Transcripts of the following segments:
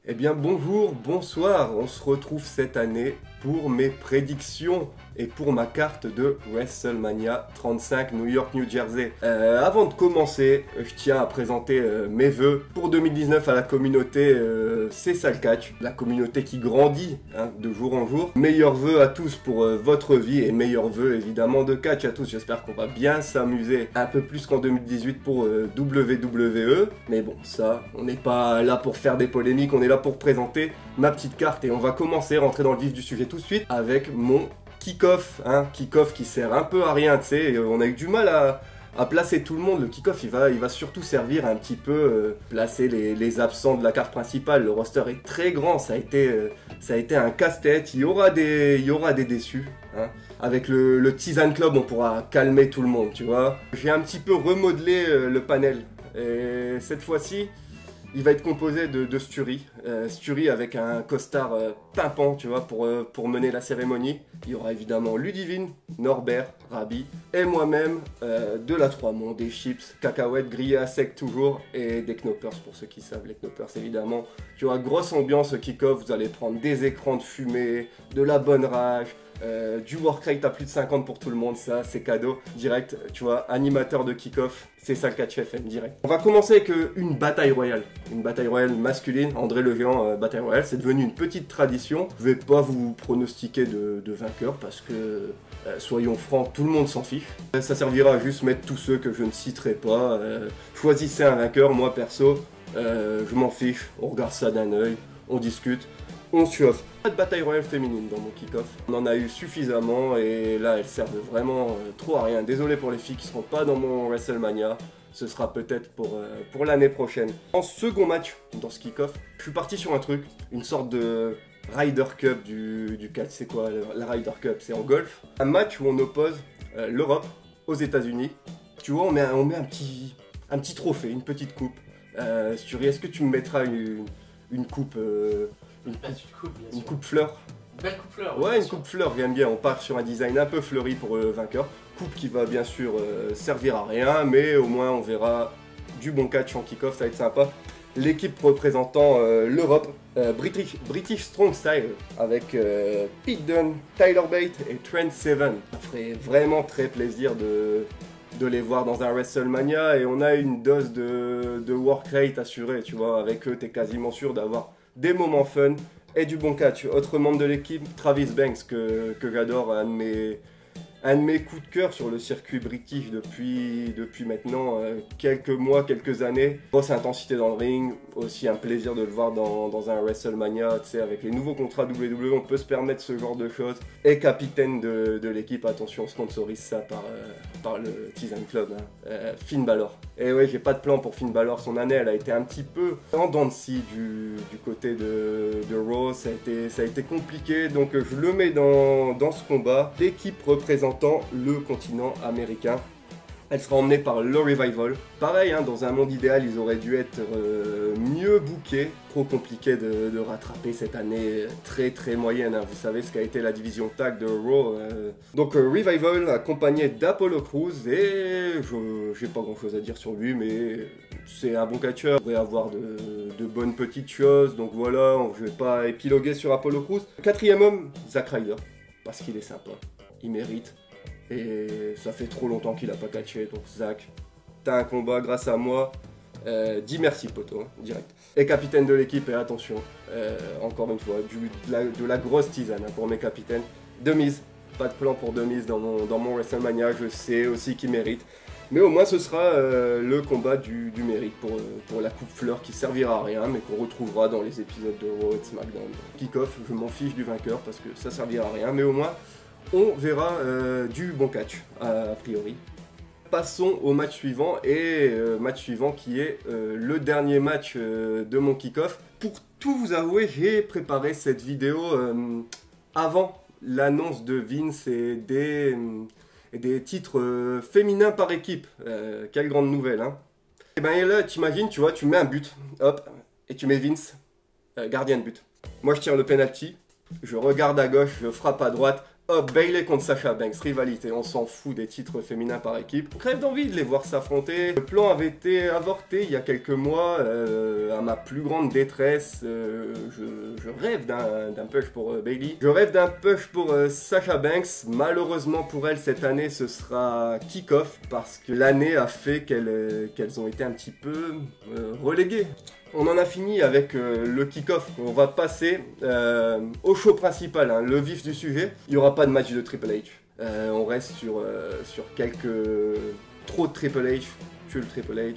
Eh bien bonjour, bonsoir, on se retrouve cette année pour mes prédictions et pour ma carte de WrestleMania 35 New York, New Jersey. Avant de commencer, je tiens à présenter mes vœux pour 2019 à la communauté C'est ça le catch, la communauté qui grandit de jour en jour. Meilleurs vœux à tous pour votre vie et meilleurs vœux évidemment de catch à tous. J'espère qu'on va bien s'amuser un peu plus qu'en 2018 pour WWE. Mais bon, ça, on n'est pas là pour faire des polémiques, on est là pour présenter ma petite carte et on va commencer, rentrer dans le vif du sujet tout de suite avec mon kick-off, kick-off qui sert un peu à rien, tu sais, on a eu du mal à placer tout le monde. Le kick-off il va surtout servir un petit peu placer les absents de la carte principale. Le roster est très grand, ça a été un casse-tête, il y aura des déçus. Avec le Tisan Club on pourra calmer tout le monde, tu vois. J'ai un petit peu remodelé le panel et cette fois-ci il va être composé de Sturi. Sturi avec un costard pimpant, tu vois, pour mener la cérémonie. Il y aura évidemment Ludivine, Norbert, Rabi et moi-même de la 3 mondes, des chips, cacahuètes grillées à sec toujours et des knoppers pour ceux qui savent, les knoppers évidemment. Tu vois, grosse ambiance kick-off, vous allez prendre des écrans de fumée, de la bonne rage, du work rate à plus de 50 pour tout le monde, ça c'est cadeau, direct, tu vois, animateur de kick-off, c'est ça le catch FM, direct. On va commencer avec une bataille royale masculine, André le Géant, bataille royale, c'est devenu une petite tradition. Je vais pas vous pronostiquer de vainqueur parce que, soyons francs, tout le monde s'en fiche. Ça servira à juste mettre tous ceux que je ne citerai pas. Choisissez un vainqueur, moi perso, je m'en fiche, on regarde ça d'un œil, on discute. On se chauffe. Pas de bataille royale féminine dans mon kick-off. On en a eu suffisamment et là elles servent vraiment trop à rien. Désolé pour les filles qui seront pas dans mon WrestleMania. Ce sera peut-être pour l'année prochaine. En second match dans ce kick-off, je suis parti sur un truc, une sorte de Ryder Cup du catch. C'est quoi la Ryder Cup? C'est en golf. Un match où on oppose l'Europe aux États-Unis. Tu vois, on met un petit trophée, une petite coupe. Est-ce que tu me mettras une coupe une coupe fleur. Une belle coupe fleur. Ouais, une coupe fleur, j'aime bien. On part sur un design un peu fleuri pour le vainqueur. Coupe qui va bien sûr servir à rien, mais au moins on verra du bon catch en kick-off, ça va être sympa. L'équipe représentant l'Europe, British Strong Style, avec Pete Dunne, Tyler Bate et Trent Seven. Ça ferait vraiment très plaisir de les voir dans un WrestleMania et on a une dose de work rate assurée, tu vois. Avec eux, t'es quasiment sûr d'avoir des moments fun et du bon catch. Autre membre de l'équipe, Travis Banks, que j'adore, un de mes coups de cœur sur le circuit british depuis maintenant quelques mois, quelques années. Grosse intensité dans le ring, aussi un plaisir de le voir dans un WrestleMania, tu sais, avec les nouveaux contrats WWE, on peut se permettre ce genre de choses. Et capitaine de l'équipe, attention, on sponsorise ça par le Tisan Club, Finn Balor. Et ouais, j'ai pas de plan pour Finn Balor, son année elle a été un petit peu en dents de scie du côté de Raw, ça a été compliqué, donc je le mets dans ce combat. L'équipe représentant le continent américain, elle sera emmenée par le Revival. Pareil, dans un monde idéal, ils auraient dû être mieux bookés. Trop compliqué de rattraper cette année très très moyenne. Vous savez ce qu'a été la division tag de Raw. Donc Revival accompagné d'Apollo Crews et j'ai pas grand chose à dire sur lui, mais c'est un bon catcheur. Il pourrait avoir de bonnes petites choses. Donc voilà, je vais pas épiloguer sur Apollo Crews. Quatrième homme, Zack Ryder, parce qu'il est sympa, il mérite. Et ça fait trop longtemps qu'il a pas catché, donc Zach, t'as un combat grâce à moi, dis merci poto, direct. Et capitaine de l'équipe, et attention, encore une fois, de la grosse tisane pour mes capitaines. De mise, pas de plan pour de mise dans mon WrestleMania, je sais aussi qu'il mérite. Mais au moins ce sera le combat du mérite pour la coupe fleur qui servira à rien, mais qu'on retrouvera dans les épisodes de Raw et de SmackDown. Kick-off, je m'en fiche du vainqueur parce que ça servira à rien, mais au moins on verra du bon catch, a priori. Passons au match suivant, et match suivant qui est le dernier match de mon kick-off. Pour tout vous avouer, j'ai préparé cette vidéo avant l'annonce de Vince et des titres féminins par équipe. Quelle grande nouvelle, Et ben là, t'imagines, tu vois, tu mets un but, hop, et tu mets Vince, gardien de but. Moi je tire le penalty. Je regarde à gauche, je frappe à droite, Hop, Bayley contre Sasha Banks, rivalité, on s'en fout des titres féminins par équipe. On crève d'envie de les voir s'affronter. Le plan avait été avorté il y a quelques mois, à ma plus grande détresse. Je rêve d'un push pour Bayley. Je rêve d'un push pour Sasha Banks. Malheureusement pour elle, cette année, ce sera kick-off parce que l'année a fait qu'elles ont été un petit peu reléguées. On en a fini avec le kick-off. On va passer au show principal, hein, le vif du sujet. Il n'y aura pas de match de Triple H. On reste sur quelques... Trop de Triple H. Je le Triple H.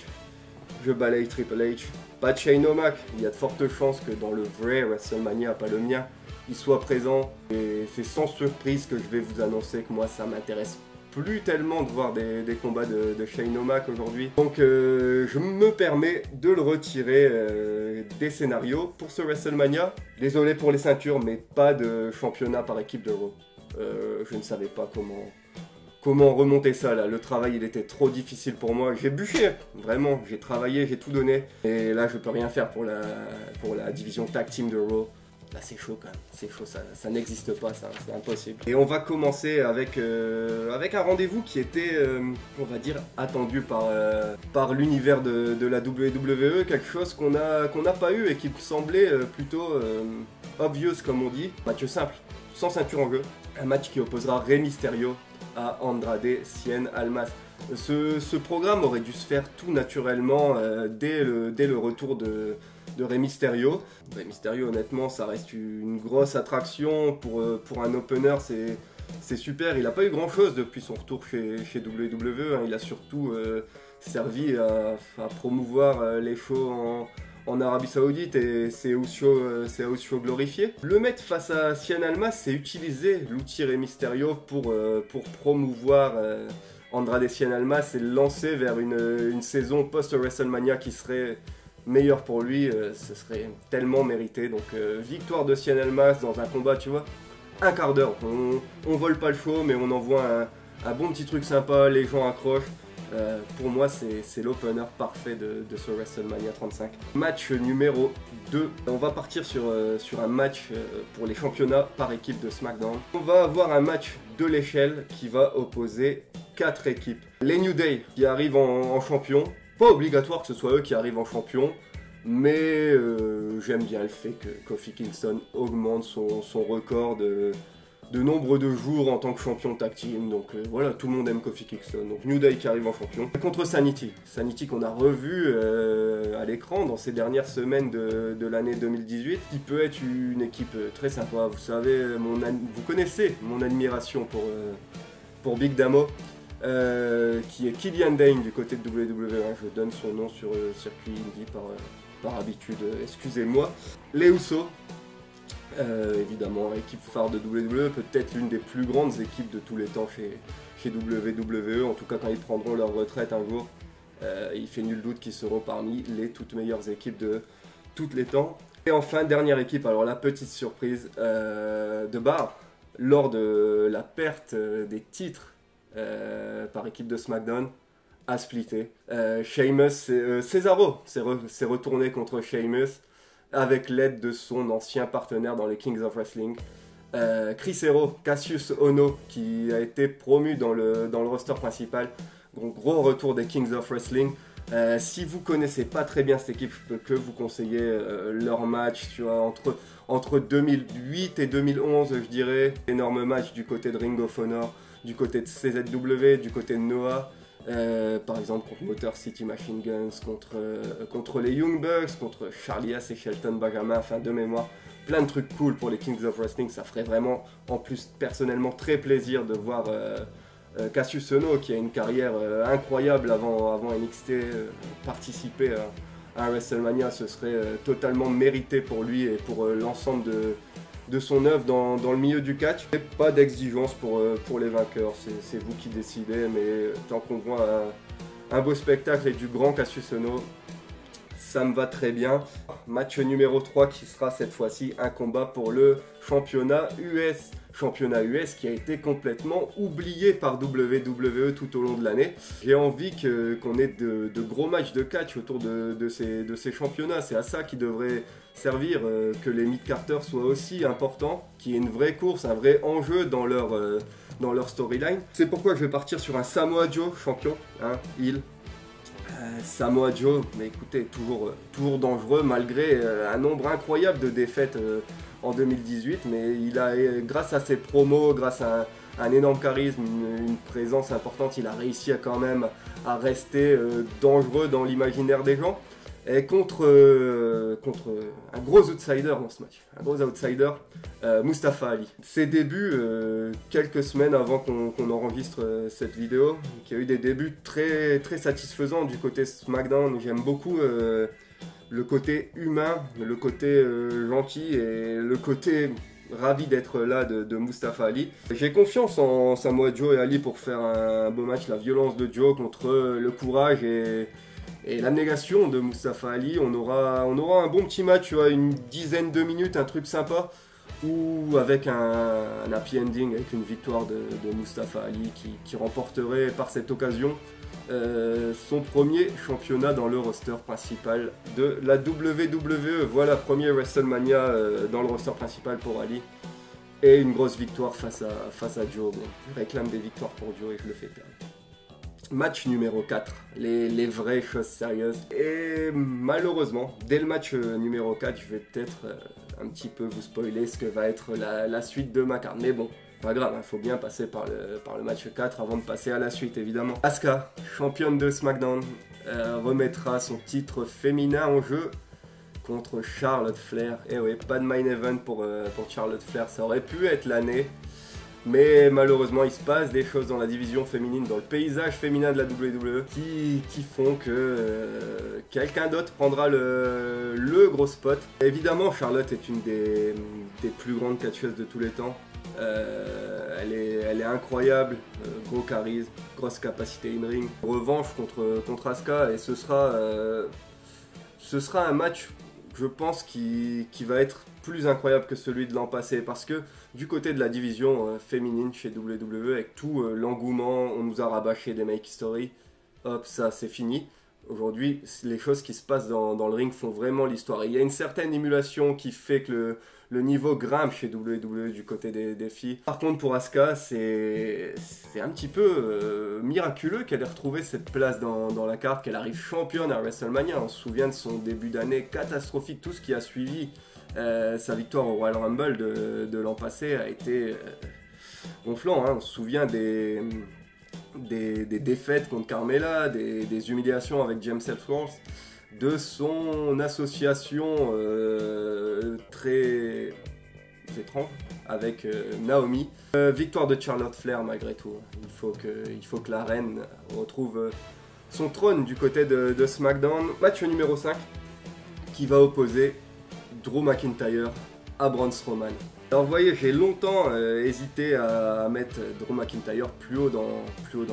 Je balaye Triple H. Pas de Shane O'Mac. Il y a de fortes chances que dans le vrai WrestleMania, pas le mien, il soit présent. Et c'est sans surprise que je vais vous annoncer que moi, ça m'intéresse plus tellement de voir des combats de Shane O'Mac aujourd'hui. Donc je me permets de le retirer des scénarios pour ce WrestleMania. Désolé pour les ceintures, mais pas de championnat par équipe de Raw. Je ne savais pas comment remonter ça là. Le travail il était trop difficile pour moi. J'ai bûché, vraiment, j'ai travaillé, j'ai tout donné. Et là je peux rien faire pour la division tag team de Raw. Là c'est chaud quand même, c'est chaud, ça n'existe pas, c'est impossible. Et on va commencer avec un rendez-vous qui était, on va dire, attendu par l'univers de la WWE, quelque chose qu'on n'a pas eu et qui me semblait plutôt obvious comme on dit. Match simple, sans ceinture en jeu, un match qui opposera Rey Mysterio à Andrade Cien Almas. Ce programme aurait dû se faire tout naturellement dès le retour de Rey Mysterio. Rey Mysterio, honnêtement, ça reste une grosse attraction pour un opener, c'est super. Il n'a pas eu grand chose depuis son retour chez WWE, hein. Il a surtout servi à promouvoir les shows en Arabie Saoudite et c'est house show glorifié. Le mettre face à Cien Almas, c'est utiliser l'outil Rey Mysterio pour promouvoir Andrade Cien Almas et le lancer vers une saison post-WrestleMania qui serait meilleur pour lui, ce serait tellement mérité. Donc victoire de Cien Almas dans un combat, tu vois, un quart d'heure. On vole pas le show, mais on envoie un bon petit truc sympa, les gens accrochent. Pour moi, c'est l'opener parfait de ce WrestleMania 35. Match numéro 2. On va partir sur un match pour les championnats par équipe de SmackDown. On va avoir un match de l'échelle qui va opposer 4 équipes. Les New Day qui arrivent en champion. Pas obligatoire que ce soit eux qui arrivent en champion, mais j'aime bien le fait que Kofi Kingston augmente son record de nombre de jours en tant que champion tag team. Donc voilà, tout le monde aime Kofi Kingston. Donc New Day qui arrive en champion. Contre Sanity. Sanity qu'on a revu à l'écran dans ces dernières semaines de l'année 2018. Qui peut être une équipe très sympa. Vous savez, vous connaissez mon admiration pour Big Damo. Qui est Killian Dane du côté de WWE, hein, je donne son nom sur le circuit indie par habitude, excusez-moi. Les Usos, évidemment, équipe phare de WWE, peut-être l'une des plus grandes équipes de tous les temps chez WWE, en tout cas quand ils prendront leur retraite un jour, il fait nul doute qu'ils seront parmi les toutes meilleures équipes de tous les temps. Et enfin, dernière équipe, alors la petite surprise de Bar, lors de la perte des titres par équipe de SmackDown a splitté. Sheamus, Cesaro s'est retourné contre Sheamus avec l'aide de son ancien partenaire dans les Kings of Wrestling. Chris Hero, Cassius Ohno qui a été promu dans le roster principal. Donc gros retour des Kings of Wrestling. Si vous connaissez pas très bien cette équipe, je peux que vous conseiller leur match, tu vois, entre 2008 et 2011, je dirais. Énorme match du côté de Ring of Honor, du côté de CZW, du côté de Noah, par exemple contre Motor City Machine Guns, contre les Young Bucks, contre Charlie Haas et Shelton Benjamin, enfin de mémoire. Plein de trucs cool pour les Kings of Wrestling, ça ferait vraiment, en plus personnellement, très plaisir de voir Cassius Ohno, qui a une carrière incroyable avant NXT, participer à un WrestleMania, ce serait totalement mérité pour lui et pour l'ensemble de son œuvre dans le milieu du catch. Et pas d'exigence pour les vainqueurs, c'est vous qui décidez, mais tant qu'on voit un beau spectacle et du grand Cassius Ohno, ça me va très bien. Match numéro 3 qui sera cette fois-ci un combat pour le championnat US. Championnat US qui a été complètement oublié par WWE tout au long de l'année. J'ai envie qu'on ait de gros matchs de catch autour de ces championnats. C'est à ça qui devrait servir, que les mid-carters soient aussi importants, qu'il y ait une vraie course, un vrai enjeu dans leur storyline. C'est pourquoi je vais partir sur un Samoa Joe champion, hein, heel. Samoa Joe, mais écoutez, toujours dangereux malgré un nombre incroyable de défaites en 2018, mais il a, grâce à ses promos, grâce à un énorme charisme, une présence importante, il a réussi quand même à rester dangereux dans l'imaginaire des gens. Et contre un gros outsider dans ce match, un gros outsider, Mustafa Ali. Ses débuts, quelques semaines avant qu'on enregistre cette vidéo, qui a eu des débuts très, très satisfaisants du côté SmackDown. J'aime beaucoup le côté humain, le côté gentil et le côté ravi d'être là de Mustafa Ali. J'ai confiance en Samoa Joe et Ali pour faire un beau match. La violence de Joe contre le courage et l'abnégation de Mustafa Ali. On aura un bon petit match, tu vois, une dizaine de minutes, un truc sympa, ou avec un happy ending, avec une victoire de Mustafa Ali qui remporterait par cette occasion son premier championnat dans le roster principal de la WWE. Voilà, premier WrestleMania dans le roster principal pour Ali. Et une grosse victoire face à Joe. Bon, je réclame des victoires pour Joe et je le fais perdre. Match numéro 4, les vraies choses sérieuses. Et malheureusement, dès le match numéro 4, je vais peut-être un petit peu vous spoiler ce que va être la suite de ma carte. Mais bon, pas grave, il faut bien passer par le match 4 avant de passer à la suite, évidemment. Asuka, championne de SmackDown, remettra son titre féminin en jeu contre Charlotte Flair. Et oui, pas de main event pour Charlotte Flair, ça aurait pu être l'année. Mais malheureusement, il se passe des choses dans la division féminine, dans le paysage féminin de la WWE, qui font que quelqu'un d'autre prendra le gros spot. Évidemment, Charlotte est une des plus grandes catcheuses de tous les temps. Elle est incroyable, gros charisme, grosse capacité in-ring. Revanche contre Asuka, et ce sera un match, je pense, qui va être plus incroyable que celui de l'an passé, parce que du côté de la division féminine chez WWE, avec tout l'engouement, on nous a rabâché des Make History, hop, ça c'est fini. Aujourd'hui, les choses qui se passent dans le ring font vraiment l'histoire. Il y a une certaine émulation qui fait que le niveau grimpe chez WWE du côté des filles. Par contre, pour Asuka, c'est un petit peu miraculeux qu'elle ait retrouvé cette place dans la carte, qu'elle arrive championne à WrestleMania. On se souvient de son début d'année catastrophique, tout ce qui a suivi. Sa victoire au Royal Rumble de l'an passé a été gonflant, hein. On se souvient des défaites contre Carmella, des humiliations avec James Ellsworth, de son association très étrange avec Naomi. Victoire de Charlotte Flair malgré tout. Il faut que la reine retrouve son trône du côté de SmackDown. Match numéro 5 qui va opposer Drew McIntyre à Braun Strowman. Alors vous voyez, j'ai longtemps hésité à mettre Drew McIntyre plus haut dans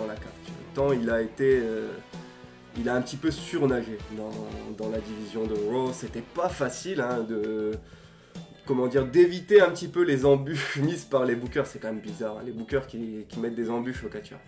la carte. Tant il a un petit peu surnagé dans la division de Raw. C'était pas facile, hein, d'éviter un petit peu les embûches mises par les bookers. C'est quand même bizarre, hein, les bookers qui mettent des embûches aux catcheurs.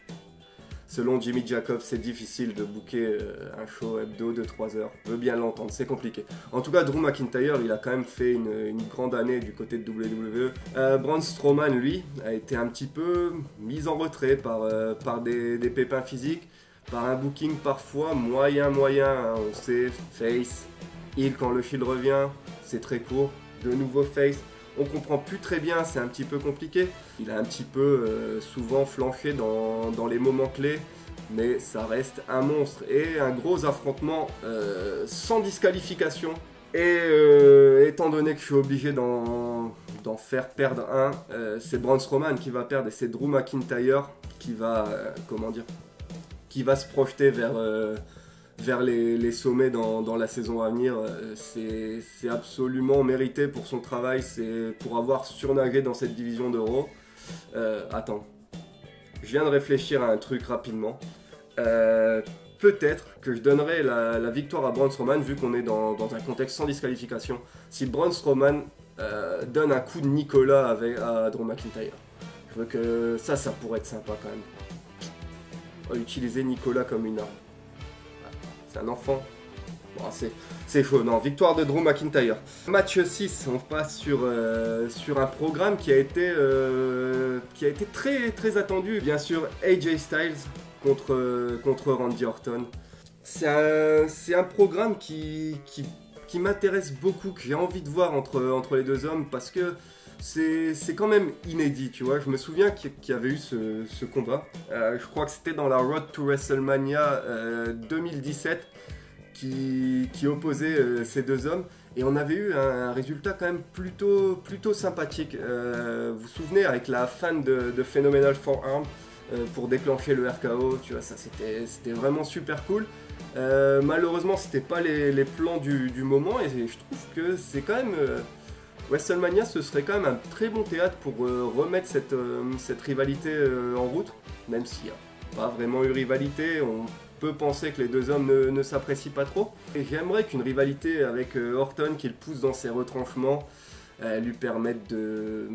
Selon Jimmy Jacobs, c'est difficile de booker un show hebdo de 3 heures. Je veux bien l'entendre, c'est compliqué. En tout cas, Drew McIntyre, il a quand même fait une grande année du côté de WWE. Braun Strowman, lui, a été un petit peu mis en retrait par des pépins physiques, par un booking parfois moyen, hein. On sait, face, heel quand le shield revient, c'est très court. De nouveau face. On comprend plus très bien, c'est un petit peu compliqué. Il a un petit peu souvent flanché dans les moments clés, mais ça reste un monstre. Et un gros affrontement sans disqualification. Et étant donné que je suis obligé d'en faire perdre un, c'est Braun Strowman qui va perdre et c'est Drew McIntyre qui va, qui va se projeter vers les sommets dans la saison à venir. C'est absolument mérité pour son travail, c'est pour avoir surnagé dans cette division d'Euro. Attends, je viens de réfléchir à un truc rapidement. peut-être que je donnerai la victoire à Braun Strowman vu qu'on est dans un contexte sans disqualification. Si Braun Strowman donne un coup de Nicolas à Drew McIntyre. Je veux que ça pourrait être sympa quand même. On va utiliser Nicolas comme une arme. C'est un enfant. Bon, c'est chaud, non. Victoire de Drew McIntyre. Match 6, on passe sur un programme qui a été très, très attendu. Bien sûr, AJ Styles contre Randy Orton. C'est un programme qui m'intéresse beaucoup, que j'ai envie de voir entre les deux hommes parce que c'est quand même inédit, tu vois. Je me souviens qu'il y avait eu ce combat. Je crois que c'était dans la Road to WrestleMania 2017 qui opposait ces deux hommes. Et on avait eu un résultat quand même plutôt sympathique. Vous vous souvenez, avec la fin de Phenomenal Forearm pour déclencher le RKO, tu vois, ça c'était vraiment super cool. Malheureusement, c'était pas les plans du moment et je trouve que c'est quand même... WrestleMania, ce serait quand même un très bon théâtre pour remettre cette rivalité en route, même s'il n'y a pas vraiment eu rivalité, on peut penser que les deux hommes ne s'apprécient pas trop. Et j'aimerais qu'une rivalité avec Orton, qui le pousse dans ses retranchements, lui permette de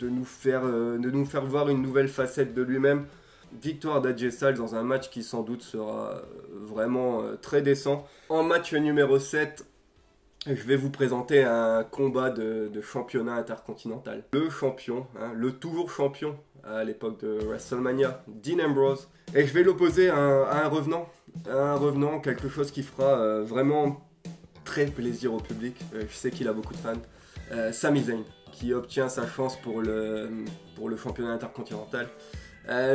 nous faire voir une nouvelle facette de lui-même. Victoire d'AJ Styles dans un match qui sans doute sera vraiment très décent. En match numéro 7, je vais vous présenter un combat de championnat intercontinental. Le champion, le toujours champion à l'époque de WrestleMania, Dean Ambrose. Et je vais l'opposer à un revenant, quelque chose qui fera vraiment très plaisir au public. Je sais qu'il a beaucoup de fans. Sami Zayn, qui obtient sa chance pour le championnat intercontinental.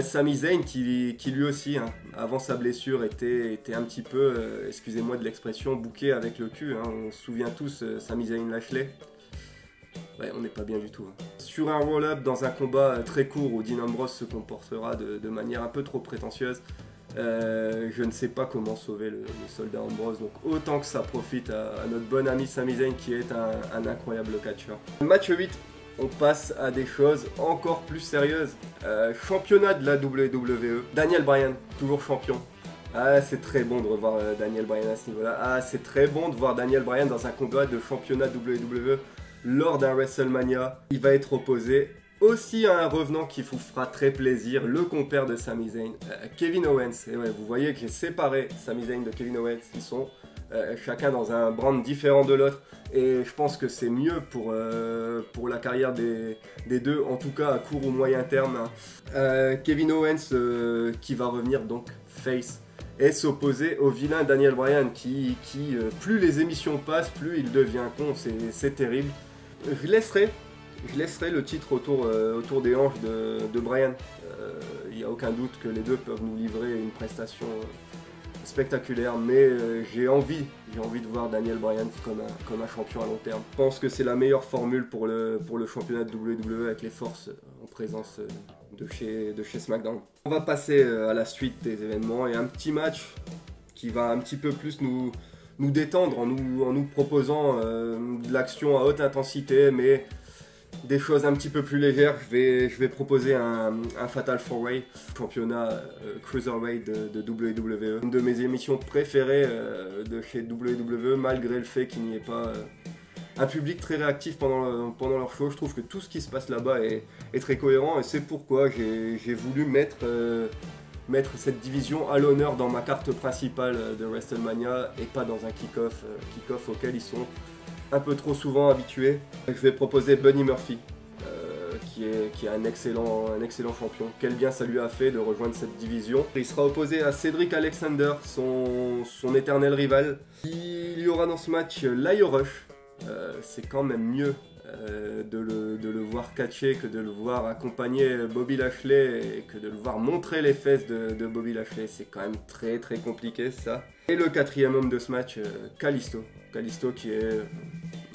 Sami Zayn qui lui aussi, avant sa blessure, était un petit peu, excusez-moi de l'expression, bouqué avec le cul. On se souvient tous, Sami Zayn Lashley. Ouais, on n'est pas bien du tout. Sur un roll-up, dans un combat très court où Dean Ambrose se comportera de manière un peu trop prétentieuse, je ne sais pas comment sauver le soldat Ambrose, donc autant que ça profite à notre bon ami Sami Zayn qui est un incroyable catcheur. Match 8. On passe à des choses encore plus sérieuses. Championnat de la WWE. Daniel Bryan, toujours champion. Ah, c'est très bon de revoir Daniel Bryan à ce niveau-là. Ah, c'est très bon de voir Daniel Bryan dans un combat de championnat WWE lors d'un WrestleMania. Il va être opposé aussi à un revenant qui vous fera très plaisir, le compère de Sami Zayn, Kevin Owens. Et ouais, vous voyez que j'ai séparé Sami Zayn de Kevin Owens. Ils sont chacun dans un brand différent de l'autre. Et je pense que c'est mieux pour la carrière des deux, en tout cas à court ou moyen terme. Kevin Owens qui va revenir donc face et s'opposer au vilain Daniel Bryan qui plus les émissions passent, plus il devient con, c'est terrible. Je laisserai le titre autour des hanches de Bryan. Il n'y a aucun doute que les deux peuvent nous livrer une prestation spectaculaire, mais j'ai envie de voir Daniel Bryan comme un champion à long terme. Je pense que c'est la meilleure formule pour le championnat de WWE avec les forces en présence de chez SmackDown. On va passer à la suite des événements et un petit match qui va un petit peu plus nous détendre en nous proposant de l'action à haute intensité, mais des choses un petit peu plus légères. Je vais proposer un Fatal 4-Way, championnat Cruiserweight de WWE. Une de mes émissions préférées de chez WWE, malgré le fait qu'il n'y ait pas un public très réactif pendant leur show. Je trouve que tout ce qui se passe là-bas est très cohérent et c'est pourquoi j'ai voulu mettre cette division à l'honneur dans ma carte principale de WrestleMania et pas dans un kick-off auquel ils sont un peu trop souvent habitué. Je vais proposer Buddy Murphy, qui est un excellent champion. Quel bien ça lui a fait de rejoindre cette division. Il sera opposé à Cedric Alexander, son éternel rival. Il y aura dans ce match Lio Rush. C'est quand même mieux de le voir catcher que de le voir accompagner Bobby Lashley et que de le voir montrer les fesses de Bobby Lashley. C'est quand même très très compliqué ça. Et le quatrième homme de ce match, Kalisto. Kalisto qui est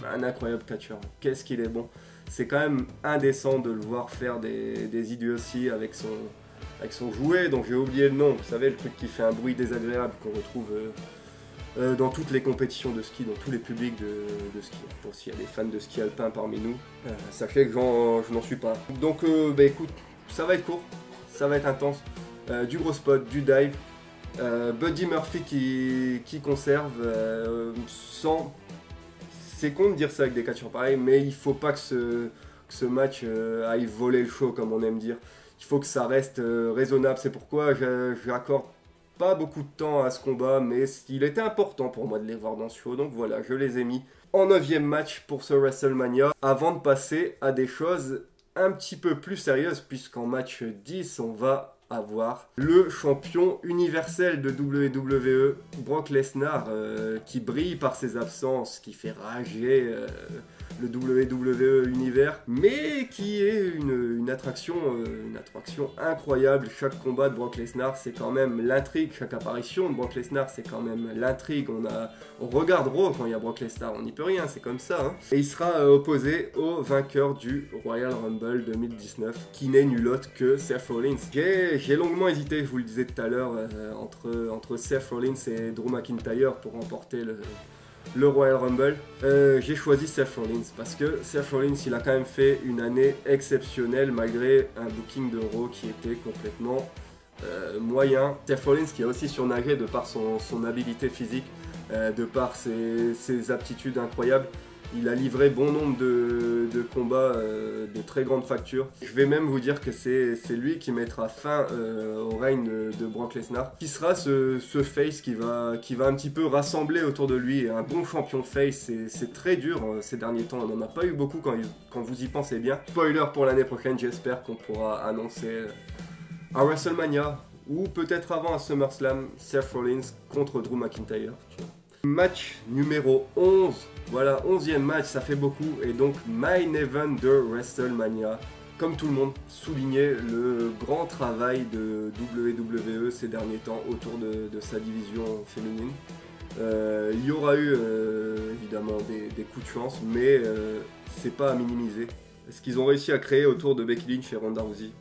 un incroyable catcheur. Qu'est-ce qu'il est bon. C'est quand même indécent de le voir faire des idioties avec son jouet dont j'ai oublié le nom. Vous savez, le truc qui fait un bruit désagréable qu'on retrouve dans toutes les compétitions de ski, dans tous les publics de ski. Pour s'il y a des fans de ski alpin parmi nous, sachez que je n'en suis pas. Donc écoute, ça va être court, ça va être intense. Du gros spot, du dive, Buddy Murphy qui conserve sans... C'est con de dire ça avec des catcheurs pareils, mais il faut pas que ce match aille voler le show, comme on aime dire. Il faut que ça reste raisonnable. C'est pourquoi j'accorde pas beaucoup de temps à ce combat, mais il était important pour moi de les voir dans ce show. Donc voilà, je les ai mis en 9e match pour ce WrestleMania, avant de passer à des choses un petit peu plus sérieuses, puisqu'en match 10, on va avoir le champion universel de WWE, Brock Lesnar, qui brille par ses absences, qui fait rager le WWE univers, mais qui est une attraction incroyable. Chaque combat de Brock Lesnar, c'est quand même l'intrigue. Chaque apparition de Brock Lesnar, c'est quand même l'intrigue. On regarde Raw quand il y a Brock Lesnar, on n'y peut rien, c'est comme ça. Hein. Et il sera opposé au vainqueur du Royal Rumble 2019, qui n'est nul autre que Seth Rollins. J'ai longuement hésité, je vous le disais tout à l'heure, entre Seth Rollins et Drew McIntyre pour remporter le Royal Rumble. J'ai choisi Seth Rollins parce que Seth Rollins, il a quand même fait une année exceptionnelle malgré un booking de Raw qui était complètement moyen. Seth Rollins qui a aussi surnagé de par son habileté physique, de par ses aptitudes incroyables. Il a livré bon nombre de combats de très grande facture. Je vais même vous dire que c'est lui qui mettra fin au règne de Brock Lesnar, qui sera ce face qui va un petit peu rassembler autour de lui. Un bon champion face, c'est très dur ces derniers temps. On n'en a pas eu beaucoup quand vous y pensez bien. Spoiler pour l'année prochaine, j'espère qu'on pourra annoncer à WrestleMania, ou peut-être avant à SummerSlam, Seth Rollins contre Drew McIntyre. Match numéro 11, voilà, 11e match, ça fait beaucoup, et donc main event de WrestleMania. Comme tout le monde, souligner le grand travail de WWE ces derniers temps autour de sa division féminine. Il y aura eu évidemment des coups de chance, mais c'est pas à minimiser. Ce qu'ils ont réussi à créer autour de Becky Lynch et Ronda Rousey,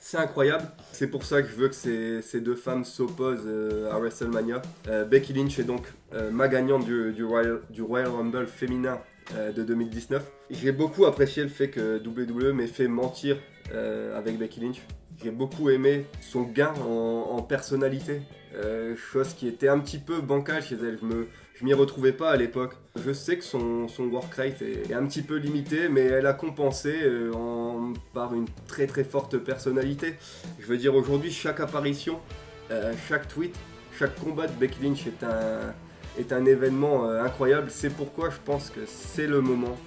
c'est incroyable. C'est pour ça que je veux que ces deux femmes s'opposent à WrestleMania. Becky Lynch est donc ma gagnante du Royal Rumble féminin de 2019. J'ai beaucoup apprécié le fait que WWE m'ait fait mentir avec Becky Lynch. J'ai beaucoup aimé son gain en personnalité, chose qui était un petit peu bancale chez elle. Je m'y retrouvais pas à l'époque. Je sais que son work rate est un petit peu limité, mais elle a compensé par une très très forte personnalité. Je veux dire, aujourd'hui, chaque apparition, chaque tweet, chaque combat de Becky Lynch est un événement incroyable. C'est pourquoi je pense que c'est le moment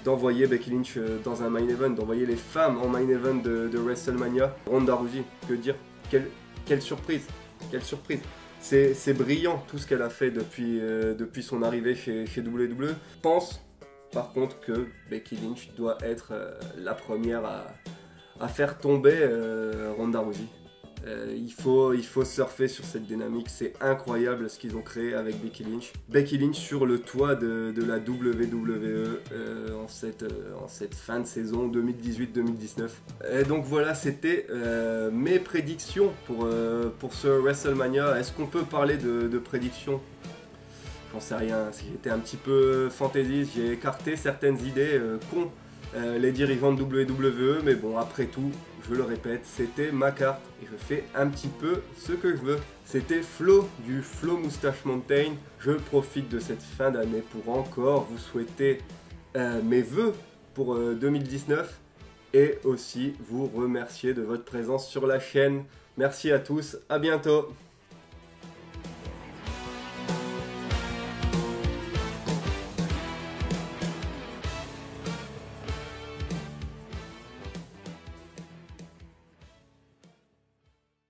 d'envoyer Becky Lynch dans un main event, d'envoyer les femmes en main event de WrestleMania. Ronda Rousey, que dire, quelle surprise, quelle surprise. C'est brillant tout ce qu'elle a fait depuis son arrivée chez WWE. Je pense par contre que Becky Lynch doit être la première à faire tomber Ronda Rousey. Il faut surfer sur cette dynamique, c'est incroyable ce qu'ils ont créé avec Becky Lynch. Becky Lynch sur le toit de la WWE en cette fin de saison 2018-2019. Et donc voilà, c'était mes prédictions pour ce WrestleMania. Est-ce qu'on peut parler de prédictions ? J'en sais rien, j'étais un petit peu fantaisiste, j'ai écarté certaines idées qu'ont les dirigeants de WWE, mais bon, après tout, je le répète, c'était ma carte et je fais un petit peu ce que je veux. C'était Flo du Flo Moustache Mountain. Je profite de cette fin d'année pour encore vous souhaiter mes vœux pour 2019 et aussi vous remercier de votre présence sur la chaîne. Merci à tous, à bientôt.